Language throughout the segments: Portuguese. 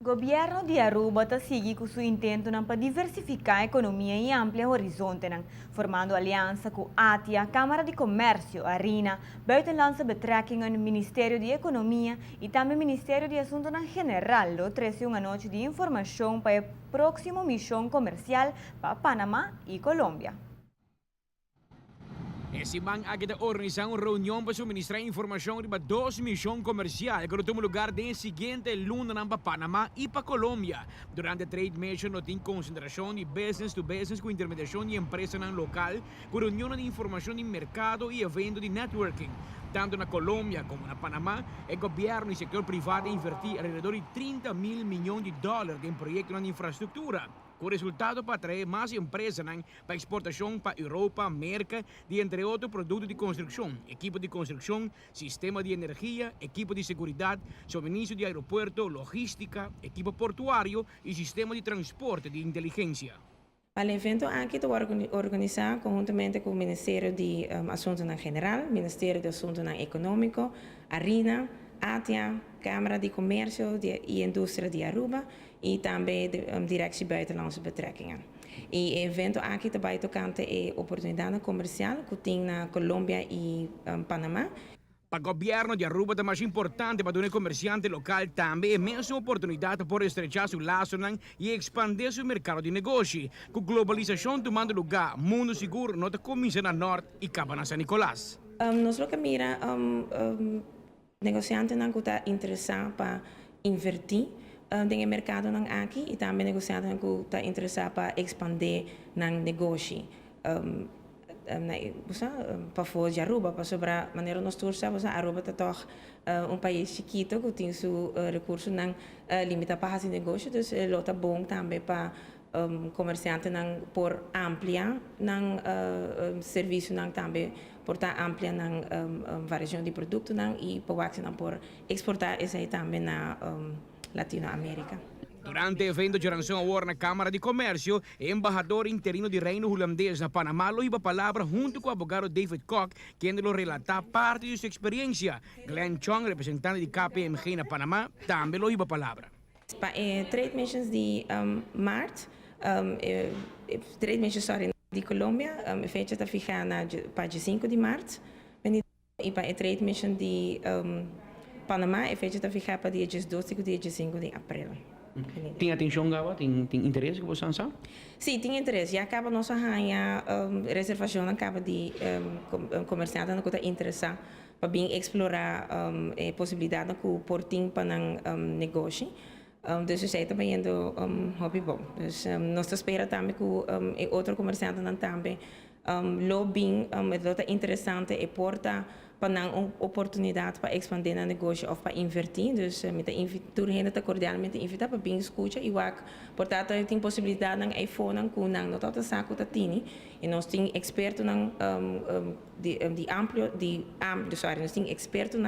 Governo di Aruba está seguindo com seu intento para diversificar a economia e ampliar o horizonte, formando aliança com a ATIA, Câmara de Comércio, a RINA, Buitenlandse Betrekkingen, Ministério de Economia e também Ministério de Assuntos General, oferece uma noite de informação para a próxima missão comercial para Panamá e Colômbia. Esse man agita organizar uma reunião para suministrar informação sobre duas missões comerciais que tomam lugar no seguinte luna para Panamá e para Colômbia. Durante a Trade Mission, não tem concentração de business to business com intermediação de empresa local, com reunião de informação de mercado e evento de networking. Tanto na Colômbia como na Panamá, o governo e o setor privado investem alrededor de $30 mil milhões em projetos de infraestrutura. Com resultado para atrair mais empresas para exportação para Europa, América, e entre outros produtos de construção, equipo de construção, sistema de energia, equipo de seguridade, suministro de aeropuerto, logística, equipo portuário e sistema de transporte de inteligência. O evento aqui está organizado conjuntamente com o Ministério de Assuntos General, Ministério de Assuntos Econômicos, a RINA, ATIA, Câmara de Comércio e Indústria de Aruba e também a Direção Buitenlandse Betrekkingen. E o evento aqui também tocante a oportunidade comercial que tem na Colômbia e Panamá. Para o governo de Aruba é mais importante para o comerciante local também é mesma oportunidade para estrechar seu laço e expandir seu mercado de negócio. Com globalização tomando lugar, mundo seguro não começa na Norte e acaba na San Nicolás. Nós que mira negociantes que estão interessados para investir no mercado aqui e também negociantes que estão interessados para expandir no negócio. Para fora de Aruba, para sobre a maneira nós todos sabemos, Aruba é toch país chiquito que tem seu recurso limitado para fazer negócio, então é bom também para comerciantes por ampliar serviço também por ampliar variação de produtos e por exportar isso também na Latinoamérica. Durante o evento de Ransom Award na Câmara de Comércio, o embaixador interino do Reino Holandês na Panamá lo iba a palavra junto com o advogado David Koch, quem lo relata parte de sua experiência. Glenn Chong, representante de KPMG na Panamá, também lo iba a palavra. Para Trade Missions de março, Trade Missions de Colômbia, a fecha está fijada para dia 5 de março, e para a Trade Mission de Panamá, a fecha está fijada para dia 12 e dia 5 de abril. Tem atenção, Gaba? Tem interesse que você sabe? Sim, tem interesse. Já acaba nossa rainha reservação, acaba de comerciante que está interessado para bem explorar a possibilidade que o portinho para negócio. Então, isso está também indo hobby bom. Então, nós esperamos também que outro comerciante também lobbying é interessante e porta para uma oportunidade para expandir o negócio ou para investir. Então, a gente está cordialmente invitar para bem escutar e portanto, tem possibilidade no iPhone que não está saco da tini e nós temos expertos nós temos expertos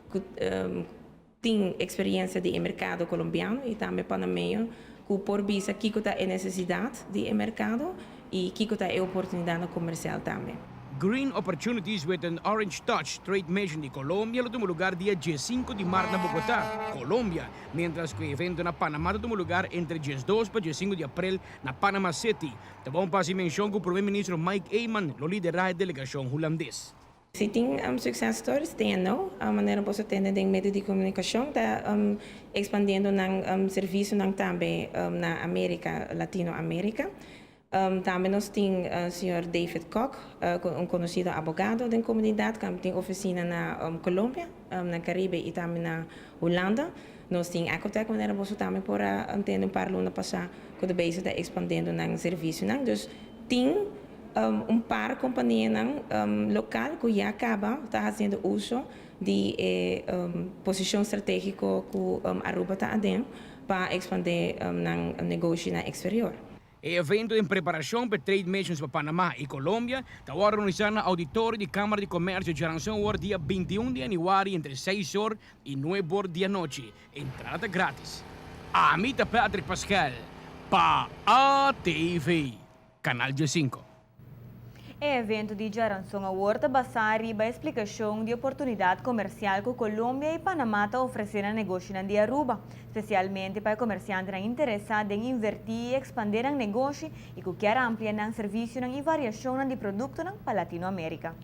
que tem experiência de mercado colombiano e também panameño que por visa que está a necessidade de mercado e que está a oportunidade comercial também. Green Opportunities with an Orange Touch Trade Mission de Colômbia lo tomou lugar dia 5 de março na Bogotá, Colômbia, mientras que o evento na Panamá tomou lugar entre 2 para 5 de abril na Panama City. Também para menção que o primeiro-ministro Mike Eyman lo lidera a delegação holandês. Se tem success stories, tem não. A maneira como você tem de meio de comunicação está expandindo serviço também na América, Latinoamérica. Também nós temos o senhor David Koch, conhecido advogado da comunidade, que tem oficina na Colômbia, na Caribe e também na Holanda. Nós temos a contato maneira você também por entender par luna passar que o base está expandindo serviço. Então, tem par de companhias local que já acaba está fazendo uso de posição estratégica que Aruba está dando para expandir o negócio no exterior. O evento em preparação para Trade Missions para Panamá e Colômbia está organizado no auditório da Câmara de Comércio de Ransom Award dia 21 de januário entre 6 horas e 9 horas da noite. Entrada grátis. Amita Patrick Pascal para ATV, Canal 5. O evento de Jaranson Award basari ba explicação de oportunidade comercial que Colômbia e Panamá estão oferecendo a negócio de Aruba, especialmente para comerciantes interessados em invertir e expandir o negócio e que quer ampliar o serviço e variação de produtos para Latinoamérica.